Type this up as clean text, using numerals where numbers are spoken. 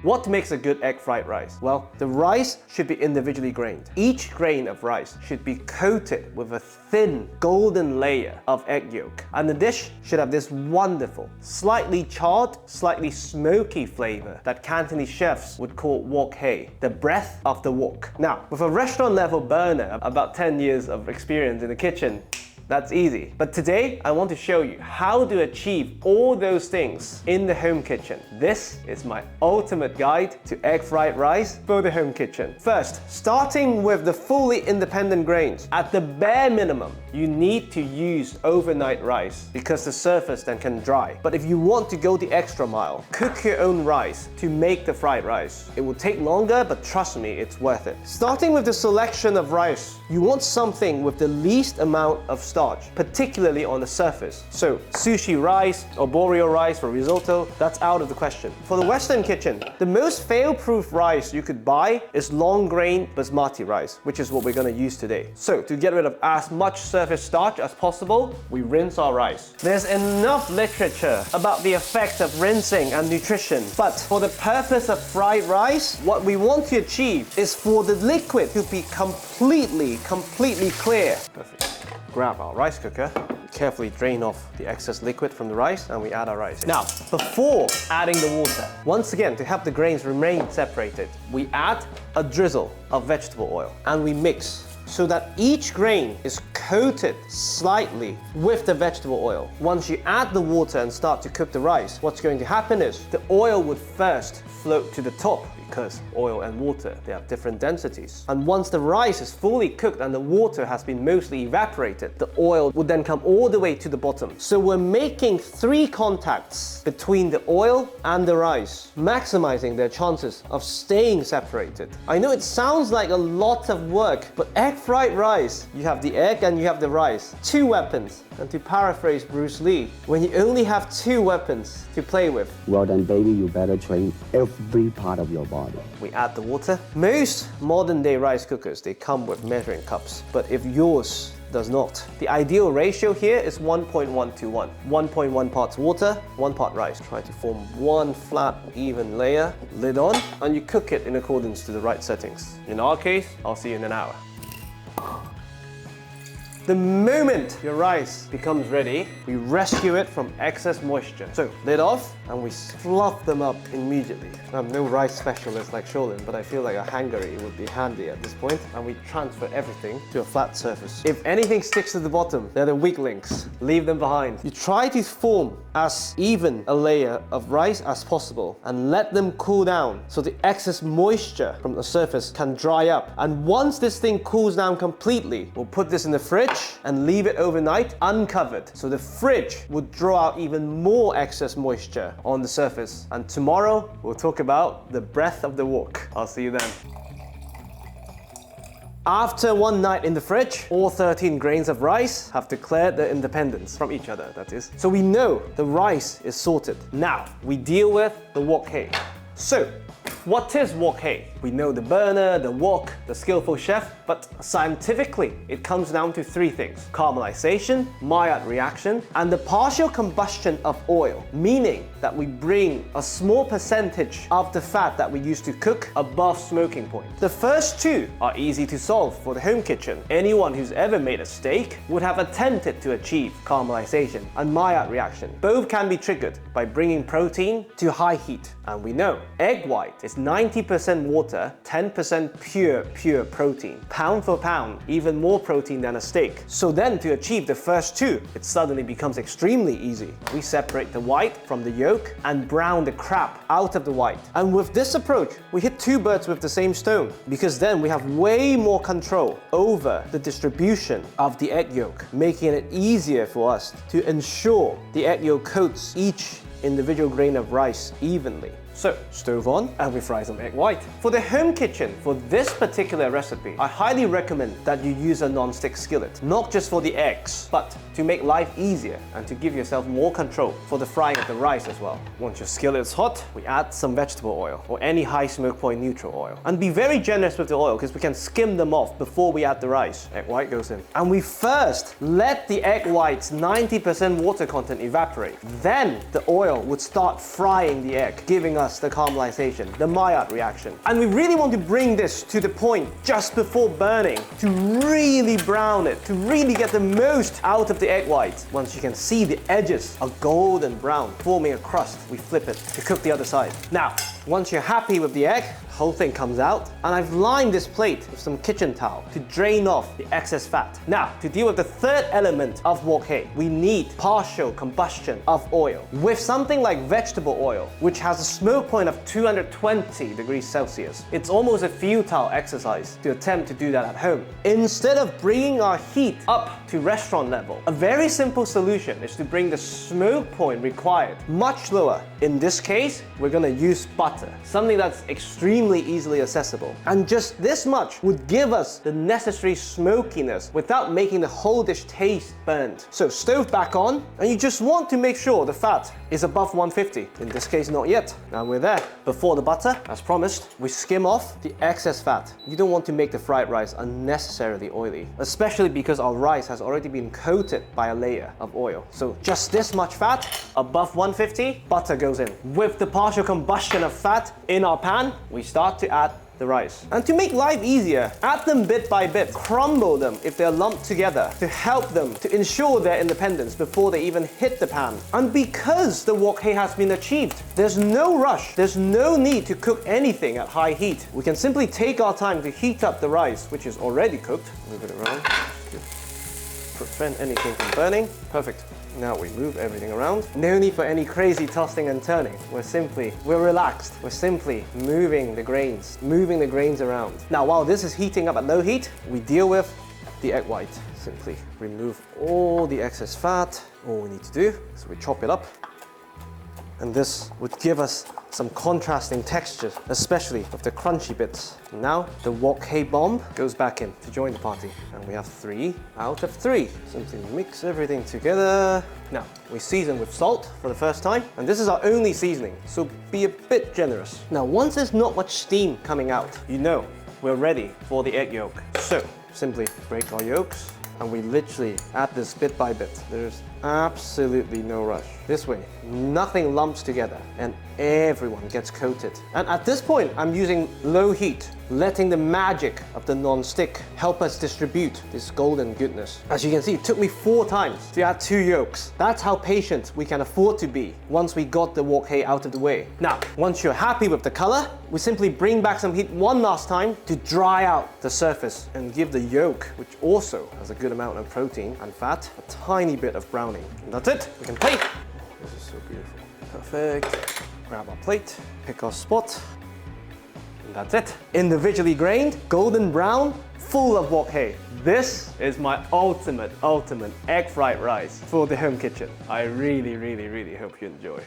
What makes a good egg fried rice? Well, the rice should be individually grained. Each grain of rice should be coated with a thin golden layer of egg yolk. And the dish should have this wonderful, slightly charred, slightly smoky flavor that Cantonese chefs would call Wok-Hei, the breath of the wok. Now, with a restaurant level burner, about 10 years of experience in the kitchen, that's easy. But today, I want to show you how to achieve all those things in the home kitchen. This is my ultimate guide to egg fried rice for the home kitchen. First, starting with the fully independent grains. At the bare minimum, you need to use overnight rice because the surface then can dry. But if you want to go the extra mile, cook your own rice to make the fried rice. It will take longer, but trust me, it's worth it. Starting with the selection of rice, you want something with the least amount of starch, particularly on the surface. So sushi rice or borio rice for risotto, that's out of the question. For the Western kitchen, the most fail-proof rice you could buy is long-grain basmati rice, which is what we're going to use today. So to get rid of as much surface starch as possible, we rinse our rice. There's enough literature about the effect of rinsing and nutrition, but for the purpose of fried rice, what we want to achieve is for the liquid to be completely clear. Perfect. Grab our rice cooker, carefully drain off the excess liquid from the rice, and we add our rice. Now, before adding the water, once again, to help the grains remain separated, we add a drizzle of vegetable oil and we mix so that each grain is coated slightly with the vegetable oil. Once you add the water and start to cook the rice, what's going to happen is the oil would first float to the top, because oil and water, they have different densities. And once the rice is fully cooked and the water has been mostly evaporated, the oil would then come all the way to the bottom. So we're making 3 contacts between the oil and the rice, maximizing their chances of staying separated. I know it sounds like a lot of work, but egg fried rice, you have the egg and you have the rice. 2 weapons. And to paraphrase Bruce Lee, when you only have 2 weapons to play with, well then baby, you better train every part of your body. We add the water. Most modern day rice cookers, they come with measuring cups, but if yours does not, the ideal ratio here is 1.1 to 1. 1.1 parts water, 1 part rice. Try to form one flat, even layer, lid on, and you cook it in accordance to the right settings. In our case, I'll see you in an hour. The moment your rice becomes ready, we rescue it from excess moisture. So, lid off, and we fluff them up immediately. I'm no rice specialist like Sholin, but I feel like a hangary would be handy at this point, and we transfer everything to a flat surface. If anything sticks to the bottom, they're the weak links. Leave them behind. You try to form as even a layer of rice as possible, and let them cool down so the excess moisture from the surface can dry up. And once this thing cools down completely, we'll put this in the fridge and leave it overnight uncovered, so the fridge would draw out even more excess moisture on the surface. And tomorrow we'll talk about the breath of the wok. I'll see you then. After one night in the fridge, all 13 grains of rice have declared their independence from each other, that is. So we know the rice is sorted. Now we deal with the Wok-Hei. So, what is Wok-Hei? We know the burner, the wok, the skillful chef, but scientifically, it comes down to 3 things: caramelization, Maillard reaction, and the partial combustion of oil, meaning that we bring a small percentage of the fat that we used to cook above smoking point. The first 2 are easy to solve for the home kitchen. Anyone who's ever made a steak would have attempted to achieve caramelization and Maillard reaction. Both can be triggered by bringing protein to high heat. And we know egg white is 90% water, 10% pure protein. Pound for pound, even more protein than a steak. So then to achieve the first 2, it suddenly becomes extremely easy. We separate the white from the yolk and brown the crap out of the white. And with this approach, we hit 2 birds with the same stone, because then we have way more control over the distribution of the egg yolk, making it easier for us to ensure the egg yolk coats each individual grain of rice evenly. So, stove on, and we fry some egg white. For the home kitchen, for this particular recipe, I highly recommend that you use a non-stick skillet. Not just for the eggs, but to make life easier and to give yourself more control for the frying of the rice as well. Once your skillet is hot, we add some vegetable oil or any high smoke point neutral oil. And be very generous with the oil, because we can skim them off before we add the rice. Egg white goes in. And we first let the egg white's 90% water content evaporate. Then the oil would start frying the egg, giving us us the caramelization, the Maillard reaction. And we really want to bring this to the point just before burning to really brown it, to really get the most out of the egg white. Once you can see the edges are golden brown, forming a crust, we flip it to cook the other side. Now, once you're happy with the egg, the whole thing comes out, and I've lined this plate with some kitchen towel to drain off the excess fat. Now, to deal with the third element of Wok-Hei, we need partial combustion of oil. With something like vegetable oil, which has a smoke point of 220 degrees Celsius, it's almost a futile exercise to attempt to do that at home. Instead of bringing our heat up to restaurant level, a very simple solution is to bring the smoke point required much lower. In this case, we're going to use butter, something that's extremely easily accessible. And just this much would give us the necessary smokiness without making the whole dish taste burnt. So stove back on, and you just want to make sure the fat is above 150. In this case, not yet. Now we're there. Before the butter, as promised, we skim off the excess fat. You don't want to make the fried rice unnecessarily oily, especially because our rice has already been coated by a layer of oil. So just this much fat, above 150, butter goes in. With the partial combustion of fat in our pan, we start to add the rice. And to make life easier, add them bit by bit. Crumble them if they're lumped together to help them to ensure their independence before they even hit the pan. And because the Wok-Hei has been achieved, there's no rush. There's no need to cook anything at high heat. We can simply take our time to heat up the rice, which is already cooked. Move it around. Prevent anything from burning. Perfect. Now we move everything around. No need for any crazy tossing and turning. We're relaxed. We're simply moving the grains around. Now, while this is heating up at low heat, we deal with the egg white. Simply remove all the excess fat. All we need to do is we chop it up. And this would give us some contrasting textures, especially with the crunchy bits. Now, the Wok-Hei bomb goes back in to join the party. And we have 3 out of 3. Simply mix everything together. Now, we season with salt for the first time. And this is our only seasoning, so be a bit generous. Now, once there's not much steam coming out, you know we're ready for the egg yolk. So, simply break our yolks. And we literally add this bit by bit. There's absolutely no rush. This way, nothing lumps together and everyone gets coated. And at this point, I'm using low heat, letting the magic of the non-stick help us distribute this golden goodness. As you can see, it took me 4 times to add 2 yolks. That's how patient we can afford to be once we got the Wok-Hei out of the way. Now, once you're happy with the color, we simply bring back some heat one last time to dry out the surface and give the yolk, which also has a good amount of protein and fat, a tiny bit of browning. And that's it. We can plate. This is so beautiful. Perfect. Grab our plate, pick our spot, and that's it. Individually grained, golden brown, full of Wok-Hei. This is my ultimate egg fried rice for the home kitchen. I really hope you enjoy.